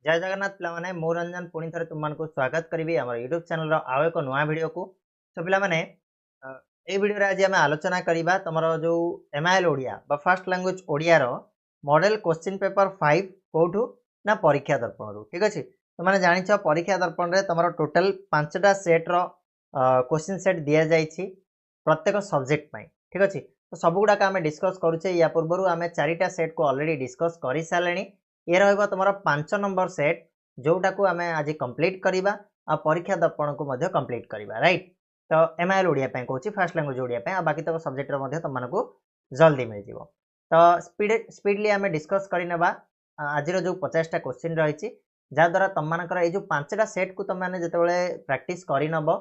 जय जगन्नाथ पिलामाने मो रंजन पुणी थे तुमको स्वागत करी आम यूट्यूब चैनल आउ एक नुआ भिड को तो पाने ये भिडियो आज आम आलोचना करवा तुम जो MIL Odia first language Odia model question paper 5 कौटू ना परीक्षा दर्पण रू ठीक अच्छे तुमने जाच परीक्षा दर्पण में तुम टोटाल 5टा सेट्र क्वेश्चन सेट दि जाइए प्रत्येक सब्जेक्ट ठीक अच्छे तो सबुगुड़ाक आम डिस्कस करुचे या पूर्व आम 4टा सेट को ऑलरेडी डिस्कस कर सारे ये रहा तुम 5 नंबर सेट जोटा को आम आज कंप्लीट करवा आ परीक्षा दर्पण को कंप्लीट करवा राइट तो एमआईएल ओडिया कहूँ फर्स्ट लैंग्वेज ओडिया बाकी तक सब्जेक्ट तुमको जल्दी मिल जाव तो स्पीडली आम डिस्कस करने आज जो 50टा क्वेश्चन रही जहाद्वारा तुम ये जो 5टा सेट को तुमने जो प्रैक्टिस करनब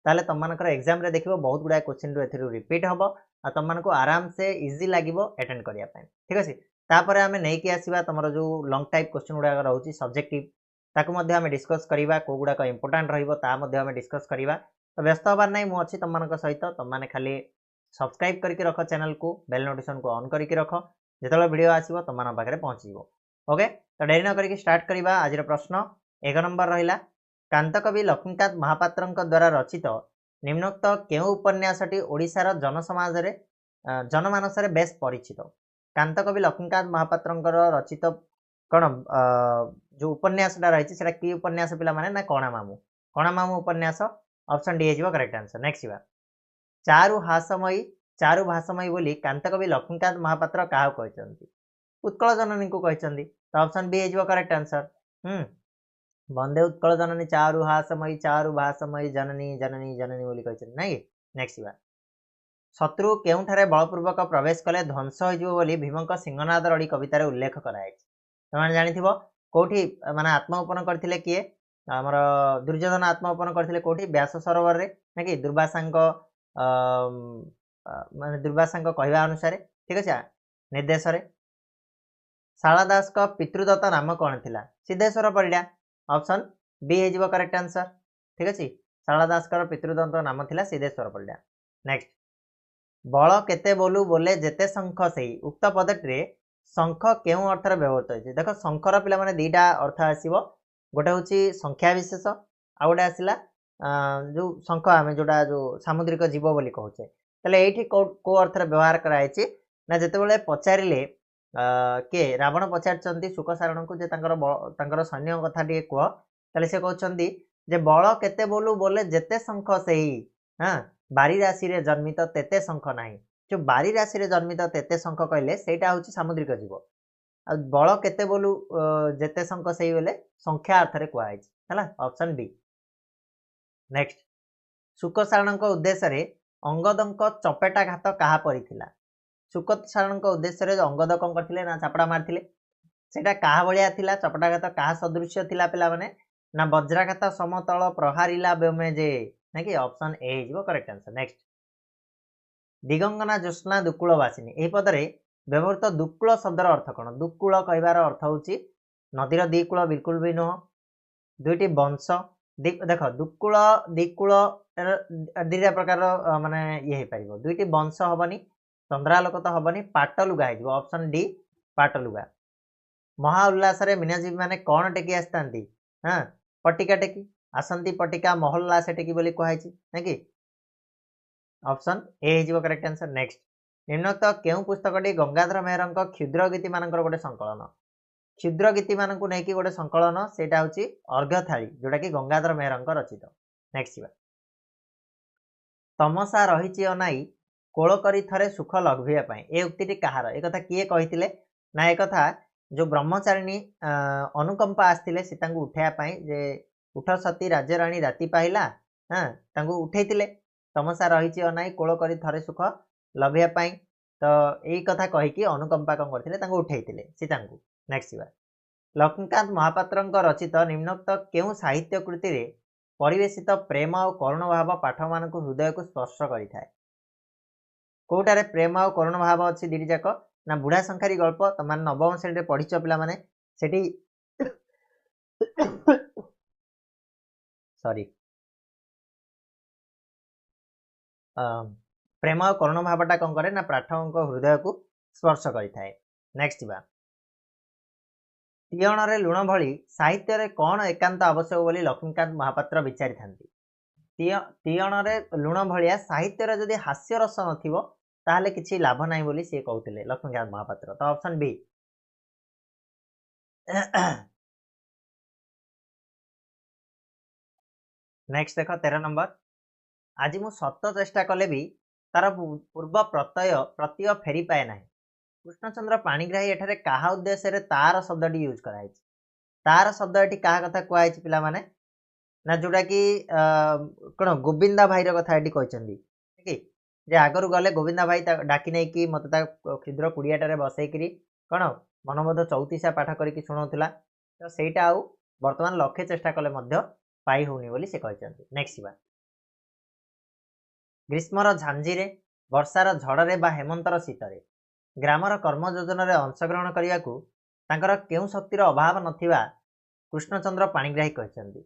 ताले तुमको एग्जाम देख बहुत गुड़ा क्वेश्चन रिपीट हम आ तुमको आराम से इजी लगे अटेंड करने ठीक अच्छे तापर आम नहीं आसवा तुम जो लंग टाइप क्वेश्चन गुड़ा रोचे सब्जेक्टिव ताकू आम डिस्कस करवा कौ गुड़ाक इंपोर्टाट रहा डिस्कस करवा तो व्यस्त हबार ना मुझे तुम सहित तुमने खाली सब्सक्राइब करके रख चैनल को बेल नोटिफिकेशन को ऑन करके रख जो वीडियो आसो तुम पाखे पहुँच ओके तो डेरी न करके स्टार्ट करवा आज प्रश्न 1 नंबर रहा कांतकवि लक्ष्मीकांत महापात्र द्वारा रचित निम्नोक्त केउ उपन्यासटी ओडिशार जनसमाज जनमानस बेस परिचित कांतकवि लक्ष्मीकांत महापात्र रचित कौन जो उपन्यासटा रही है कि उपन्यास पिला माने ना कणा मामू उपन्यास ऑप्शन डी है करेक्ट आंसर नेक्स्ट चारु भाषमयी बोली कांतकवि लक्ष्मीकांत महापात्र क्या कहते उत्कल जननी को कहते तो ऑप्शन बी है करेक्ट आंसर वंदे उत्कल जननी चारु भाषमयी जननी जननी जननी बोली कहते नहीं नेक्स्ट शत्रु केउठारे बलपूर्वक प्रवेश कले ध्वंस हो भीमक सिंहनाद रड़ी कवितार उल्लेख कराई तुमने जानी कौटी माने आत्मगोपन करथिले किए आमर दुर्योधन आत्मगोपन करथिले कौटी व्यास सरोवर रे ना कि दुर्वासा माने दुर्वासा कहवा अनुसार ठीक अच्छे निर्देश शारदा दास का पितृदत्त नाम कौन थिला सिद्धेश्वर परिडा ऑप्शन बी है करेक्ट आंसर ठीक अच्छे शारदा दास का पितृदत्त नाम थिला सिद्धेश्वर परिडा नेक्स्ट बल केते बोलू बोले जेते शंख से उक्त पदटी शंख क्यों अर्थ व्यवहृत होती देख शंखर पिला माने दीटा अर्थ आसो गोटे हूँ संख्या विशेष आ गए आसला जो शंख आम जोटा जो सामुद्रिक जीव बोली कहचे तेल ये कौ अर्थ व्यवहार कराई ना जिते पचारे किए रावण पचार शुक सारण को तांकर सैन्य कथा टे कह तेल से कहते जे बल केते बोलू बोले जेते शंख से ही हाँ बारी राशि रे जन्मित तेते शंख नाही जो बारी राशि रे जन्मित तेते शंख कहले सेटा हूँ सामुद्रिक जीव आ बल केते बोलू जेते शंख से बोले संख्या अर्थ रे कुआई है ऑप्शन बी नेक्स्ट शुक सारण उद्देश्य अंगद चपेटा घात क्या परी शुक सारण उद्देश्य अंगद कौन करते ना चापड़ा मारते सेटा क्या भाया था चपटाघात क्या सदृश थिला पिला माने ना वज्राघात समतल प्रहारिला बेमे जे ना कि ऑप्शन ए हो करेक्ट आंसर नेक्स्ट दिगंगना ज्योत्ना दुकूलवासिनी यह पदरे व्यवहृत दुकूल शब्दर अर्थ कौन दुकूल कहबार अर्थ हूँ नदीर दिकूल बिल्कुल भी नुह दुईटी वंश देख दुकूल दिकूल दीटा प्रकार माने ये हो पार दुईटी वंश हेनी चंद्रालोक तो हेनी पाटलुगा हो ऑप्शन डी पाटलुगा महा उल्लास मीनाजीवी मैंने कौन टेकी आसती हाँ पटिका टेकी आसंती पटिका महल्लास टेकी बोली कहुई ना कि ऑप्शन ए हो करेक्ट आंसर नेक्स्ट निम्नोक्त केउ पुस्तकटी गंगाधर मेहर क्षुद्र गीति मान गोटे संकलन क्षुद्र गीति मान नहीं गोटे संकलन से हूँ अर्घ्यथाली जोटा कि गंगाधर मेहर रचित नेक्स्ट तमसा रही अनाई कोल करी थरे सुख लघुआ ये उक्ति कहार एक किए कही ना एक जो ब्रह्मचारिणी अनुकंपा आसते सीता उठाई जे उठ सती राज्यराणी राति पाइला हाँ उठे तमसा रही अनाई कोल करी थरे सुख लभ्यापाई तो यही कथा कहीकि अनुकंपा कौन करते उठे सीता नेक्स्ट लक्ष्मीकांत महापात्र रचित निम्नोक्त केउ साहित्य कृति परिवेशित प्रेम और करुण भाव पाठ मान हृदय को स्पर्श करें कौटारे प्रेम और करुण भाव अच्छी दीटी जाक ना बुढ़ा संखारी गल्प तुम नवम श्रेणी पढ़ीच पे सॉरी प्रेम और करुण भावटा कौन करे ना पाठक हृदय को स्पर्श करें नेक्स्ट ତିଅଣରେ ଲୁଣ ଭଳି ସାହିତ୍ୟରେ କ'ଣ ଏକାନ୍ତ ଆବଶ୍ୟକ ବୋଲି ଲକ୍ଷ୍ମୀକାନ୍ତ ମହାପାତ୍ର ବିଚାରିଥାନ୍ତି। ତିଅଣରେ ଲୁଣ ଭଳିଆ ସାହିତ୍ୟରେ ଯଦି ହାସ୍ୟରସ ନଥିବ ତାହେଲେ କିଛି ଲାଭ ନାହିଁ ବୋଲି ସିଏ କହୁଥିଲେ ଲକ୍ଷ୍ମୀକାନ୍ତ ମହାପାତ୍ର। ତ ଅପସନ୍ ବି। ନେକ୍ସଟ ଦେଖ 13 ନମ୍ବର। ଆଜି ମୁଁ ସତ ଚେଷ୍ଟା କଲେ ବି ତାର ପୂର୍ବ ପ୍ରତ୍ୟୟ ଫେରି ପାଏ ନାହିଁ। କୃଷ୍ଣଚନ୍ଦ୍ର ପାଣିଗ୍ରାହୀ ଏଠାରେ କାହା ଉଦ୍ଦେଶ୍ୟରେ ତାର ଶବ୍ଦଟି ୟୁଜ୍ କରାଯାଇଛି? ତାର ଶବ୍ଦ ଏଠି କାହା କଥା କୁହାଯାଇଛି ପିଲାମାନେ? ନା ଯୋଉଟାକି କ'ଣ ଗୋବିନ୍ଦା ଭାଇର କଥା ଏଠି କହିଛନ୍ତି କି ଯେ ଆଗରୁ ଗଲେ ଗୋବିନ୍ଦା ଭାଇ ଡାକି ନେଇକି ମୋତେ ତା କ୍ଷୁଦ୍ର କୁଡ଼ିଆଟାରେ ବସେଇକିରି କ'ଣ ମନବୋଧ 34 ପାଠ କରିକି ଶୁଣାଉଥିଲା। ତ ସେଇଟା ଆଉ ବର୍ତ୍ତମାନ ଲକ୍ଷେ ଚେଷ୍ଟା କଲେ ମଧ୍ୟ ପାଇ ହେଉନି ବୋଲି ସେ କହିଛନ୍ତି। ନେକ୍ସଟ ଯିବା। ଗ୍ରୀଷ୍ମର ଝାଞ୍ଜିରେ, ବର୍ଷାର ଝଡ଼ରେ ବା ହେମନ୍ତର ଶୀତରେ ଗ୍ରାମର କର୍ମ ଯୋଜନାରେ ଅଂଶଗ୍ରହଣ କରିବାକୁ ତାଙ୍କର କେଉଁ ଶକ୍ତିର ଅଭାବ ନଥିବା କୃଷ୍ଣଚନ୍ଦ୍ର ପାଣିଗ୍ରାହୀ କହିଛନ୍ତି।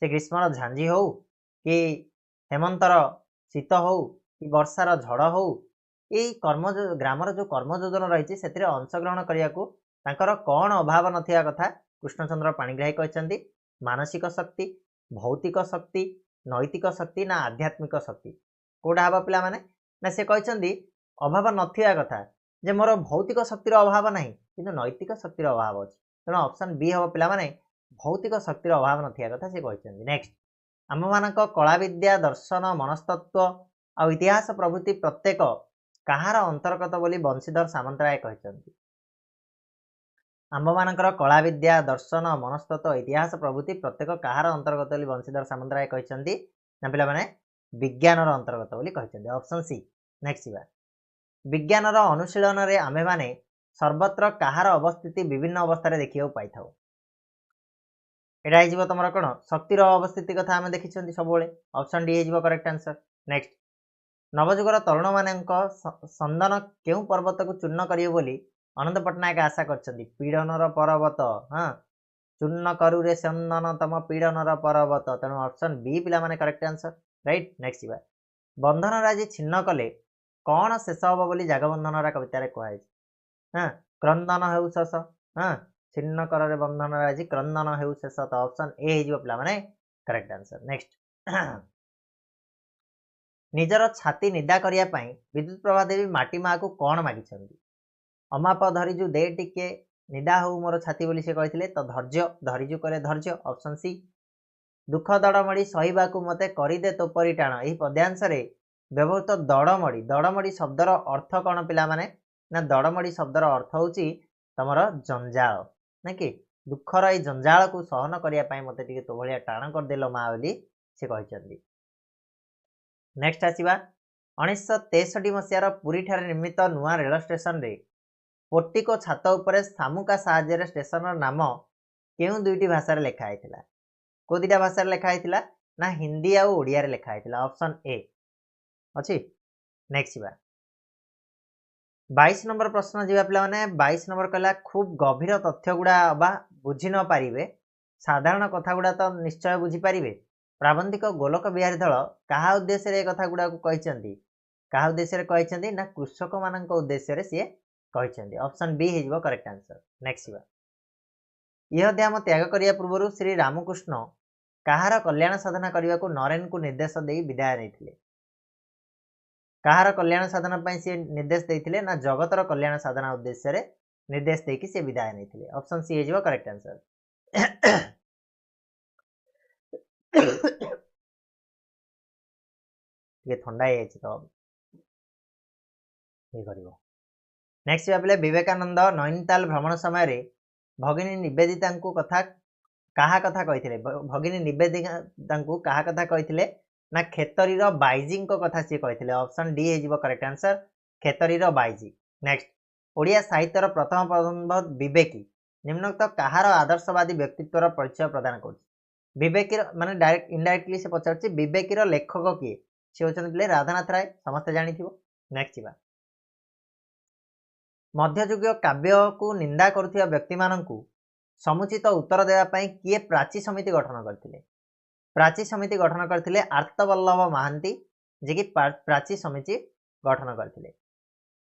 ସେ ଗ୍ରୀଷ୍ମର ଝାଞ୍ଜି ହେଉ କି ହେମନ୍ତର ଶୀତ ହେଉ କି ବର୍ଷାର ଝଡ଼ ହେଉ, ଏଇ ଗ୍ରାମର ଯେଉଁ କର୍ମ ଯୋଜନା ରହିଛି ସେଥିରେ ଅଂଶଗ୍ରହଣ କରିବାକୁ ତାଙ୍କର କ'ଣ ଅଭାବ ନଥିବା କଥା କୃଷ୍ଣଚନ୍ଦ୍ର ପାଣିଗ୍ରାହୀ କହିଛନ୍ତି? ମାନସିକ ଶକ୍ତି, ଭୌତିକ ଶକ୍ତି, ନୈତିକ ଶକ୍ତି ନା ଆଧ୍ୟାତ୍ମିକ ଶକ୍ତି? କେଉଁଟା ହେବ ପିଲାମାନେ? ନା ସେ କହିଛନ୍ତି ଅଭାବ ନଥିବା କଥା, ଯେ ମୋର ଭୌତିକ ଶକ୍ତିର ଅଭାବ ନାହିଁ କିନ୍ତୁ ନୈତିକ ଶକ୍ତିର ଅଭାବ ଅଛି। ତେଣୁ ଅପସନ୍ ବି ହେବ ପିଲାମାନେ, ଭୌତିକ ଶକ୍ତିର ଅଭାବ ନଥିବା କଥା ସେ କହିଛନ୍ତି। ନେକ୍ସଟ, ଆମ୍ଭମାନଙ୍କ କଳାବିଦ୍ୟା, ଦର୍ଶନ, ମନସ୍ତତ୍ତ୍ୱ ଆଉ ଇତିହାସ ପ୍ରଭୃତି ପ୍ରତ୍ୟେକ କାହାର ଅନ୍ତର୍ଗତ ବୋଲି ବଂଶୀଧର ସାମନ୍ତରାୟ କହିଛନ୍ତି? ଆମ୍ଭମାନଙ୍କର କଳାବିଦ୍ୟା, ଦର୍ଶନ, ମନସ୍ତତ୍ତ୍ୱ, ଇତିହାସ ପ୍ରଭୃତି ପ୍ରତ୍ୟେକ କାହାର ଅନ୍ତର୍ଗତ ବୋଲି ବଂଶୀଧର ସାମନ୍ତରାୟ କହିଛନ୍ତି? ନା ପିଲାମାନେ ବିଜ୍ଞାନର ଅନ୍ତର୍ଗତ ବୋଲି କହିଛନ୍ତି। Option C. ନେକ୍ସଟ ଯିବା। ବିଜ୍ଞାନର ଅନୁଶୀଳନରେ ଆମ୍ଭେମାନେ ସର୍ବତ୍ର କାହାର ଅବସ୍ଥିତି ବିଭିନ୍ନ ଅବସ୍ଥାରେ ଦେଖିବାକୁ ପାଇଥାଉ? ଏଇଟା ହେଇଯିବ ତମର କ'ଣ ଶକ୍ତିର ଅବସ୍ଥିତି କଥା ଆମେ ଦେଖିଛନ୍ତି ସବୁବେଳେ। ଅପସନ୍ ଡି ହେଇଯିବ କରେକ୍ଟ ଆନ୍ସର। ନେକ୍ସଟ, ନବଯୁଗର ତରୁଣମାନଙ୍କ ସନ୍ଦନ କେଉଁ ପର୍ବତକୁ ଚୂର୍ଣ୍ଣ କରିବେ ବୋଲି ଅନନ୍ତ ପଟ୍ଟନାୟକ ଆଶା କରିଛନ୍ତି? ପୀଡ଼ନର ପର୍ବତ। ହଁ, ଚୂର୍ଣ୍ଣ କରୁରେ ଚନ୍ଦନ ତମ ପୀଡ଼ନର ପର୍ବତ। ତେଣୁ ଅପସନ୍ ବି ପିଲାମାନେ କରେକ୍ଟ ଆନ୍ସର। ରାଇଟ୍। ନେକ୍ସଟ ଯିବା। ବନ୍ଧନରେ ଆଜି ଛିନ୍ନ କଲେ କ'ଣ ଶେଷ ହେବ ବୋଲି ଜାଗବନ୍ଧନର କବିତାରେ କୁହାଯାଇଛି? ହଁ, କ୍ରନ୍ଦନ ହେଉ ଶେଷ। ହଁ, ଛିନ୍ନ କରରେ ବନ୍ଧନରେ ଆଜି କ୍ରନ୍ଦନ ହେଉ ଶେଷ। ତ ଅପସନ୍ ଏ ହେଇଯିବ ପିଲାମାନେ କରେକ୍ଟ ଆନ୍ସର। ନେକ୍ସଟ, ନିଜର ଛାତି ନିଦା କରିବା ପାଇଁ ବିଦ୍ୟୁତ ପ୍ରଭା ଦେବୀ ମାଟି ମାଆକୁ କ'ଣ ମାଗିଛନ୍ତି? ଅମାପ ଧରିଜୁ ଦେ ଟିକେ ନିଦା ହଉ ମୋର ଛାତି ବୋଲି ସେ କହିଥିଲେ। ତ ଧୈର୍ଯ୍ୟ, ଧରିଜୁ କଲେ ଧୈର୍ଯ୍ୟ। Option C. ଦୁଃଖ ଦଡ଼ମଡ଼ି ସହିବାକୁ ମୋତେ କରିଦେ ତୋପରି ଟାଣ। ଏହି ପଦ୍ୟାଂଶରେ ବ୍ୟବହୃତ ଦଡ଼ମଡ଼ି ଶବ୍ଦର ଅର୍ଥ କ'ଣ ପିଲାମାନେ? ନା ଦଡ଼ମଡ଼ି ଶବ୍ଦର ଅର୍ଥ ହେଉଛି ତମର ଜଞ୍ଜାଳ, ନାକି ଦୁଃଖର ଏଇ ଜଞ୍ଜାଳକୁ ସହନ କରିବା ପାଇଁ ମୋତେ ଟିକେ ତୋ ଭଳିଆ ଟାଣ କରିଦେଲ ମା ବୋଲି ସେ କହିଛନ୍ତି। ନେକ୍ସଟ ଆସିବା। 1963 ମସିହାର ପୁରୀଠାରେ ନିର୍ମିତ ନୂଆ ରେଳ ଷ୍ଟେସନରେ ପୋର୍ଟିକୋ ଛାତ ଉପରେ ଶାମୁକା ସାହାଯ୍ୟରେ ଷ୍ଟେସନର ନାମ କେଉଁ ଦୁଇଟି ଭାଷାରେ ଲେଖା ହେଇଥିଲା? କେଉଁ ଦୁଇଟା ଭାଷାରେ ଲେଖା ହେଇଥିଲା? ନା ହିନ୍ଦୀ ଆଉ ଓଡ଼ିଆରେ ଲେଖା ହେଇଥିଲା। ଅପସନ୍ ଏ ଅଛି। ନେକ୍ସଟ ଯିବା। 22 ନମ୍ବର ପ୍ରଶ୍ନ ଯିବା ପିଲାମାନେ। 22 ନମ୍ବର କହିଲା ଖୁବ୍ ଗଭୀର ତଥ୍ୟ ଗୁଡ଼ା ବା ବୁଝି ନ ପାରିବେ, ସାଧାରଣ କଥା ଗୁଡ଼ା ତ ନିଶ୍ଚୟ ବୁଝିପାରିବେ। ପ୍ରାବନ୍ଧିକ ଗୋଲକ ବିହାରୀ ଦଳ କାହା ଉଦ୍ଦେଶ୍ୟରେ ଏ କଥା ଗୁଡ଼ାକୁ କହିଛନ୍ତି? କାହା ଉଦ୍ଦେଶ୍ୟରେ କହିଛନ୍ତି? ନା କୃଷକମାନଙ୍କ ଉଦ୍ଦେଶ୍ୟରେ ସିଏ କହିଛନ୍ତି। ଅପସନ୍ ବି ହେଇଯିବ କରେକ୍ଟ ଆନ୍ସର। ନେକ୍ସଟ ଯିବା। ଇହ ଧ୍ୟାମ ତ୍ୟାଗ କରିବା ପୂର୍ବରୁ ଶ୍ରୀ ରାମକୃଷ୍ଣ କାହାର କଲ୍ୟାଣ ସାଧନା କରିବାକୁ ନରେନଙ୍କୁ ନିର୍ଦ୍ଦେଶ ଦେଇ ବିଦାୟ ନେଇଥିଲେ? କାହାର କଲ୍ୟାଣ ସାଧନା ପାଇଁ ସେ ନିର୍ଦ୍ଦେଶ ଦେଇଥିଲେ? ନା ଜଗତର କଲ୍ୟାଣ ସାଧନା ଉଦ୍ଦେଶ୍ୟରେ ନିର୍ଦ୍ଦେଶ ଦେଇକି ସେ ବିଦାୟ ନେଇଥିଲେ। ଅପସନ୍ ସି ହେଇଯିବ କରେକ୍ଟ ଆନ୍ସର। ଟିକେ ଥଣ୍ଡା ହେଇଯାଇଛି ତ ଇଏ କରିବ। ନେକ୍ସଟ ଭାବିଲେ ବିବେକାନନ୍ଦ ନୈନିତାଲ ଭ୍ରମଣ ସମୟରେ ଭଗିନୀ ନିବେଦିତାଙ୍କୁ କାହା କଥା କହିଥିଲେ? ଭଗିନୀ ନିବେଦିତାଙ୍କୁ କାହା କଥା କହିଥିଲେ? ନା ଖେତରୀର ବାଇଜୀଙ୍କ କଥା ସିଏ କହିଥିଲେ। ଅପସନ୍ ଡି ହେଇଯିବ କରେକ୍ଟ ଆନ୍ସର, ଖେତରୀର ବାଇଜୀ। ନେକ୍ସଟ, ଓଡ଼ିଆ ସାହିତ୍ୟର ପ୍ରଥମ ପ୍ରବନ୍ଧ ବିବେକୀ ନିମ୍ନୋକ୍ତ କାହାର ଆଦର୍ଶବାଦୀ ବ୍ୟକ୍ତିତ୍ୱର ପରିଚୟ ପ୍ରଦାନ କରୁଛି? ବିବେକୀର ମାନେ ଡାଇରେକ୍ଟ ଇନଡାଇରେକ୍ଟଲି ସେ ପଚାରୁଛି ବିବେକୀର ଲେଖକ କିଏ? ସେ ହେଉଛନ୍ତି ପିଲେ ରାଧାନାଥ ରାୟ, ସମସ୍ତେ ଜାଣିଥିବ। ନେକ୍ସଟ ଯିବା। ମଧ୍ୟଯୁଗୀୟ କାବ୍ୟକୁ ନିନ୍ଦା କରୁଥିବା ବ୍ୟକ୍ତିମାନଙ୍କୁ ସମୁଚିତ ଉତ୍ତର ଦେବା ପାଇଁ କିଏ ପ୍ରାଚୀ ସମିତି ଗଠନ କରିଥିଲେ? ପ୍ରାଚୀ ସମିତି ଗଠନ କରିଥିଲେ ଆର୍ତ୍ତବଲ୍ଲଭ ମହାନ୍ତି, ଯିଏକି ପ୍ରାଚୀ ସମିତି ଗଠନ କରିଥିଲେ।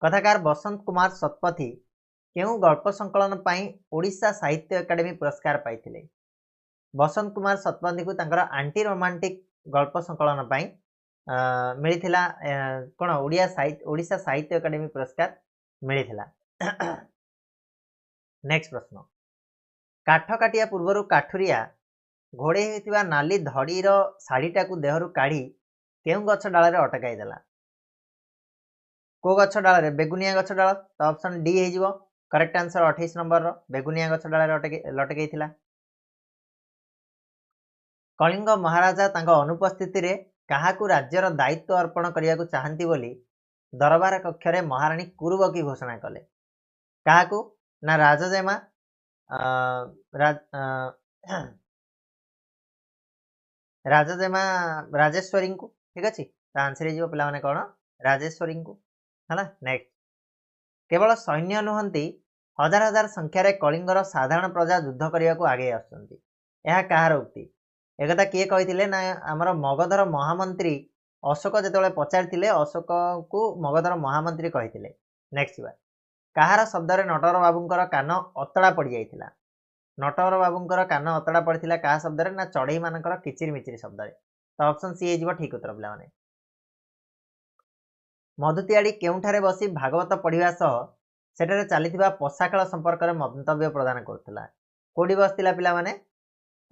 କଥାକାର ବସନ୍ତ କୁମାର ଶତପଥୀ केउं गल्प संकलन पाई ओडिशा साहित्य एकाडेमी पुरस्कार पाइथिले? बसंत कुमार सतपथी को तांकर आंटी रोमांटिक गल्प संकलन पाई मिलिथिला कोन ओडिशा साहित्य एकाडेमी पुरस्कार मिलिथिला। नेक्स्ट प्रश्न, काठ काटिया पूर्वरु काठुरिया घोड़े होइतिबा नाली धड़ीर शाढ़ीटा को देहरु काढ़ी केउं गछ डाल रे अटकाई देला? को गछ डाल रे? बेगुनिया गछ डाल। तो ऑप्शन डी हे जिवो करेक्ट आंसर 28 नंबर रो बेगुनिया गछ डाल रे लटकाई। कलिंग महाराजा तांको अनुपस्थिति रे काहाकू राज्यर दायित्व अर्पण करिया को चाहंती बोली दरबार कक्ष रे महारानी कुरुबकी घोषणा कले? काहाकू ना राजजेमा राजजेमा राजेश्वरी को, ठीक अच्छे। तो आंसर हो पिला माने कौन? राजेश्वरी को है। नेक्स्ट, केवल सैन्य नुहंती हजार हजार संख्यार कलिंगर साधारण प्रजा युद्ध करने को आगे आसुचंती, यह कहार उक्ति? एकथा किए कही ना आमर मगधर महामंत्री अशोक जिते पचारि अशोक को मगधर महामंत्री कही। नेक्स्ट बार कहार शब्द नटवर बाबूंकर कान अतड़ा पड़ जाइथिला? नटवर बाबूंकर कान अतड़ा पड़ता क्या शब्द ना चढ़ई मानकर किचिर मिचिर शब्द। तो ऑप्शन सी हो ठीक उत्तर पिला माने। मधुतियाड़ी केउठारे बसी भागवत पढ़िया सह सेठारे चलीथिबा पशा खेल संपर्क में मंतव्य प्रदान करुला? कोडी बसतिला पिला माने?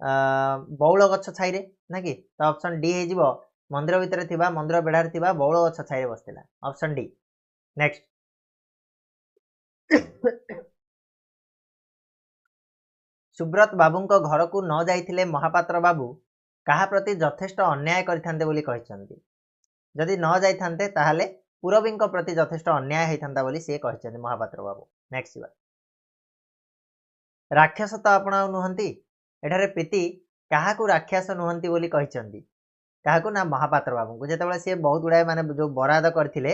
बौल गछ छाई रे ना कि? तो ऑप्शन डी हो मंदिर भितर थिबा मंदिर बेढ़ार थिबा बौल गछ छाई रे बसतिला, ऑप्शन डी। नेक्स्ट, सुब्रत बाबूंको घर को न जाइथिले महापात्र बाबू कहा प्रति यथेष्ट अन्याय करिथान्ते बोली कहिसंती? जदि न जाइथान्ते ताहाले पुरबींको प्रति यथेष्ट अन्याय होइथान्ता बोली से कहिसंती महापात्र बाबू। नेक्स्ट बार राक्षस तो आपण नुहंती, एठारे प्रीति काहाकू राक्षस नुहंती बोली कहिसंती? काहाकू ना महापात्र बाबू को। जेतेबेले से बहुत गुड़ाए माने जो बराद करथिले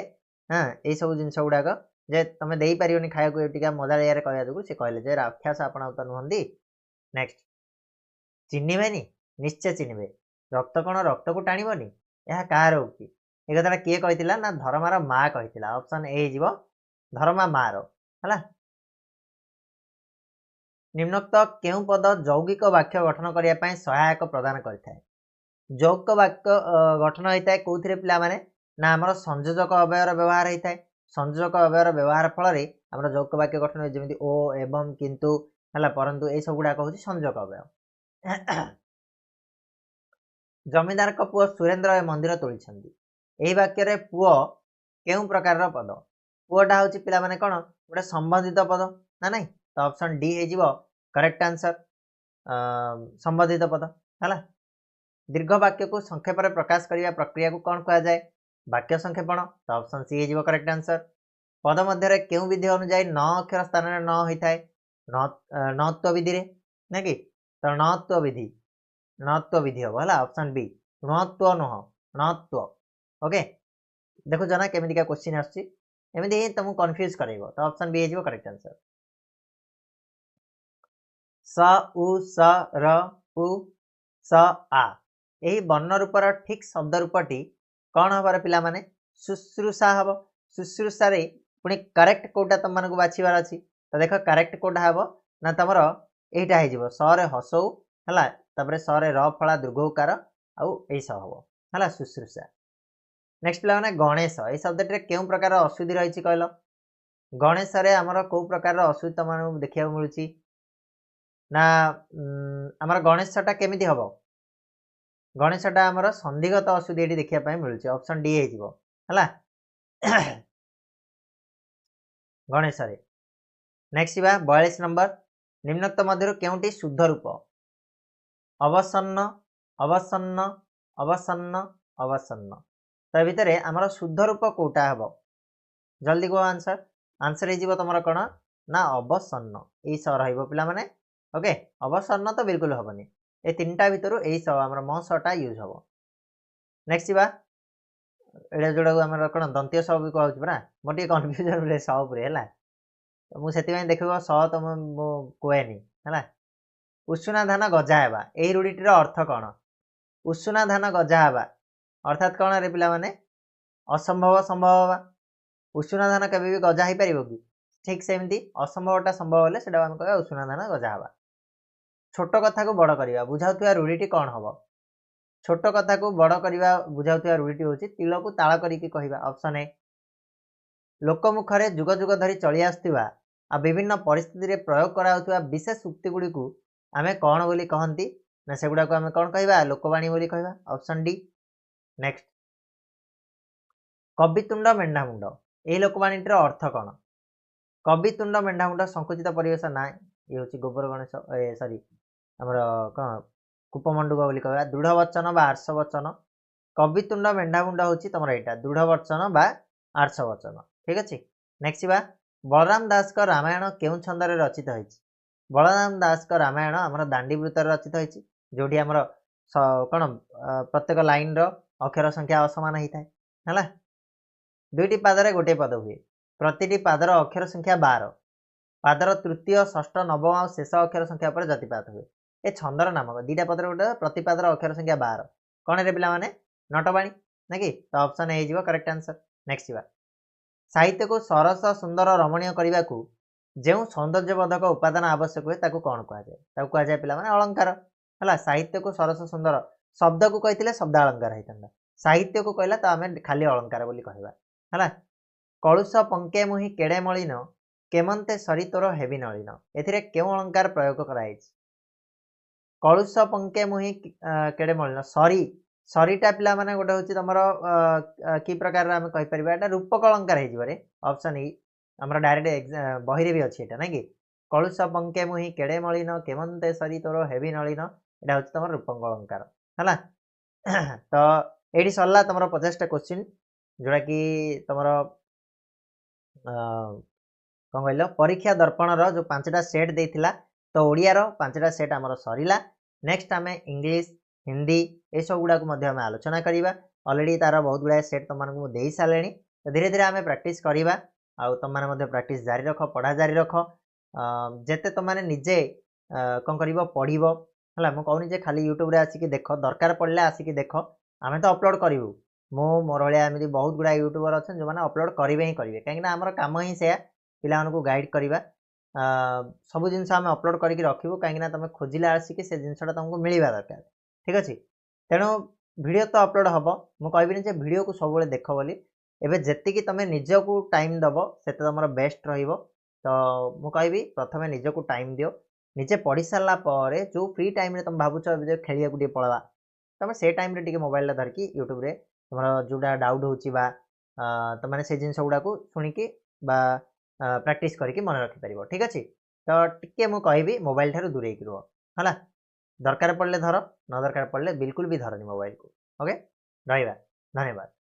हां ए सब जिंस गुड़ाक जे तमे देई परियोनी खाया को टिका मजालिया रे कहया जो से कहले जे राक्षस आपण तो नुहंती। नेक्स्ट, चिन्हबेनी? निश्चय चिन्हबे। रक्त कण रक्त को टाणीबनी, यह कहार उक्ति? एक कथा किए कहिथिला ना धर्मार माँ कहिथिला? ऑप्शन ए हो धर्मा मार है। निम्नोक्त केउं पद यौगिक वाक्य गठन करने पाई सहायक प्रदान करथाय? यौगिक वाक्य गठन होता है कौथिरे पिला माने? ना आमर संयोजक अवयर व्यवहार होता है। संयोजक अवयर व्यवहार फल आमर यौगिक वाक्य गठन जमी ओ एवं किंतु है परंतु ये सब गुड़ाक हूँ संयोजक अवयव। जमीदार का पुओ सुरेंद्र मंदिर तोड़ी यही वाक्य पुओ केउं प्रकार पद? पुओटा हूँ पिला माने कौन गोटे संबंधित पद ना नहीं? तो ऑप्शन डी हो करेक्ट आंसर संबंधित पद है। दीर्घ वाक्य को संक्षेप में प्रकाश करने प्रक्रिया को कौन कह जाए? वाक्य संक्षेपण। तो ऑप्शन सी हो करेक्ट आंसर। पद मध्य केउं विधि अनुଯାयी न अक्षर स्थान में न होता है? नत्व विधि रे ना कि? तो नत्व विधि हम है ऑप्शन बी णत्व नुह नत्व। ओके देखो जना केमिति का क्वेश्चन आमती ही तुमको कन्फ्यूज करेगा। तो ऑप्शन बी हो करेक्ट आंसर। स उ स र उ स आ यही वर्ण रूपर ठीक शब्द रूपटी कौन हबार पिला माने? शुश्रूषा हम। शुश्रूषा रे पुणी करेक्ट कोटा तुम मानक बाछिबार अच्छी। तो देख करेक्ट कोटा हम ना तुम यहीटा हो सरे हसऊ है तापर सरे र फला दीर्घकार आउ स हम है शुश्रूषा। नेक्स्ट पिला माने गणेश ये शब्द केउं प्रकार अशुद्धि रही कहल? गणेश आमर कौ प्रकार अशुद्धि तुम देखा मिलूँ ना आमर गणेशटा केमिति हम? गणेशटा आमर संधिगत अशुद्धि ये देखा मिलूँ ऑप्शन डी हो है गणेश। नेक्स्ट 42 नंबर निम्नोक्त मध्य केउंटी शुद्ध रूप? अवसन्न अवसन्न अवसन्न अवसन्न। तो भितर आमर शुद्ध रूप कौटा हम? जल्दी कह आंसर। आंसर हो तुम कौन ना अवसन्न ये स रहा माने। ओके अवसन्न तो बिल्कुल हेनी ये तीनटा भितर यही स आम मसटा यूज हम। नेक्स्ट ये जोड़ा आम कौन दंतीय स भी कहूँ परा मोर टे कन्फ्यूजन मिले स उपरे है तो मुझे देख स तो कहेनी है। उषुना धान गजा हेबा यही रूढ़ीटीर अर्थ कौन? उषुना धान गजा हेबा अर्थात कौन रे पिला माने? असंभव संभव हवा। उषुना धान केबे भी गजा हो पार कि? ठीक सेमती असंभवटा संभव हेले सेटा आम कह उषुना धान गजा हवा। छोट कथा को बड़ करवा बुझाउथिबा रूढ़ीटी कौन हम? छोट कथा को बड़ करवा बुझाउथिबा रूढ़ीटी होची तिल को ताल करिकी कहवा। ऑप्शन ए लोकमुखरे जुग जुग धरी चली आसुथिबा आ विभिन्न परिस्थिति रे प्रयोग कराउथिबा विशेष उक्ति गुडी को आमे कौन बोली कहंती ना सेगुडा को आमे कौन कहवा लोकवाणी बोली कहवा। Option D. नेक्स्ट कवितुंड मेंढामुंड ए लोकवाणीटर अर्थ कौन? कवितुंड मेंढामुंड संकुचित परिवेश ना ये होची गोबर गणेश सॉरी हमर कौन कूपमंडूक बोली कहवा। दृढ़ वचन बा आर्ष वचन कवितुंड मेंढामुंड होची तमर एटा दृढ़ वचन बा आर्ष वचन। ठीक अच्छे। नेक्स्ट बा बलराम दास का रामायण केउं छंद रे रचित होईची? बलराम दास का रामायण हमर दांडी वृत्त रे रचित होईची जोठी हमर कौन प्रत्येक लाइन रो अक्षर संख्या असमान होता है है दुईटी पादरे गोटे पद हुए प्रतिटी पादर अक्षर संख्या 12 पादर तृतीय षष्ठ नवम और शेष अक्षर संख्या पर जतिपात हुए। ए छंदर नाम दीटा पदर गोटे प्रतिपादर अक्षर संख्या 12 कौन रे पिला माने नटवाणी ना कि तो ऑप्शन ए जीवो करेक्ट आंसर। नेक्स्ट बा साहित्य को सरस सुंदर रमणीय करने को जो सौंदर्यवर्धक उपादान आवश्यक हुए ताकू कौन कह जाए कह जाए पिला माने अलंकार है। साहित्य को सरस सुंदर शब्द को कही शब्द अलंकार होता साहित्य को कहला तो आम खाली अलंकार बोली कहवा है। कलुष पंके मुहि केड़े मलिन केमंते सरी तोर हेबी नलिन एथिरे केउ अलंकार प्रयोग कराई? कलुष पंके मुहि केड़े मलिन सरी सरीटा पिला माने गोटे होची तमर की प्रकार आम कहि परिबा एटा रूपक अलंकार हे जिवरे। ऑप्शन ई हमर डायरेक्ट बही रे भी अछि एटा ना कि कलुष पंके मुहि केड़े मलिन केमंते सरी तोर हेबी नलिन एटा होची तमर रूपक अलंकार हला। तो एडी सरला तमर 50टा क्वेश्चन जोड़ा कि तमर कौन कहल परीक्षा दर्पण जो 5टा सेट देथिला तो ओडिया रो 5टा सेट आमर सरीला। नेक्स्ट आम इंग्लिश हिंदी ये सब गुड़ा को आलोचना करवा अलरेडी तार बहुत गुड़ा सेट तुमको दे सारे तो धीरे धीरे आम प्रैक्टिस करवा आउ तुम मैंने प्रैक्टिस जारी रख पढ़ा जारी रख जिते तुमने निजे कौन कर पढ़ है मुझे कहूनी खाली यूट्यूब आसिक देख दरकार पड़े आसिक देख आम तो अपलोड करूँ मोर भाया एमती बहुत गुड़ा यूट्यूबर अच्छा जो मैंने अपलोड करेंगे ही करेंगे कहीं आमर कम ही से पिला गाइड करवा सब जिन आम अपलोड करके रखू कहीं तुम खोजिले आसिक से जिनसा तुमको मिलवा दरकार। ठीक अच्छे तेणु वीडियो तो अपलोड हम मुझे कहबी वीडियो को सब देख बोली एवं जी तुम निजक टाइम दब से तुम बेस्ट रही तो मुझे प्रथम निजक टाइम दियो निजे पढ़ी सारा जो फ्री टाइम तुम भावुच खेलिया टे पलवा तुम से टाइम टे मोबाइल धरिकी यूट्यूब तुम जोड़ा डाउट हो तुमने से जिन गुड़ा को शुणिकी प्रैक्टिस करके मन रखिपर। ठीक अच्छे तो टे मुझे कहबी मोबाइल ठार दूरे रुह है दरकार पड़े धर न दरकार पड़े बिल्कुल भी धरनी मोबाइल को। ओके रहा धन्यवाद।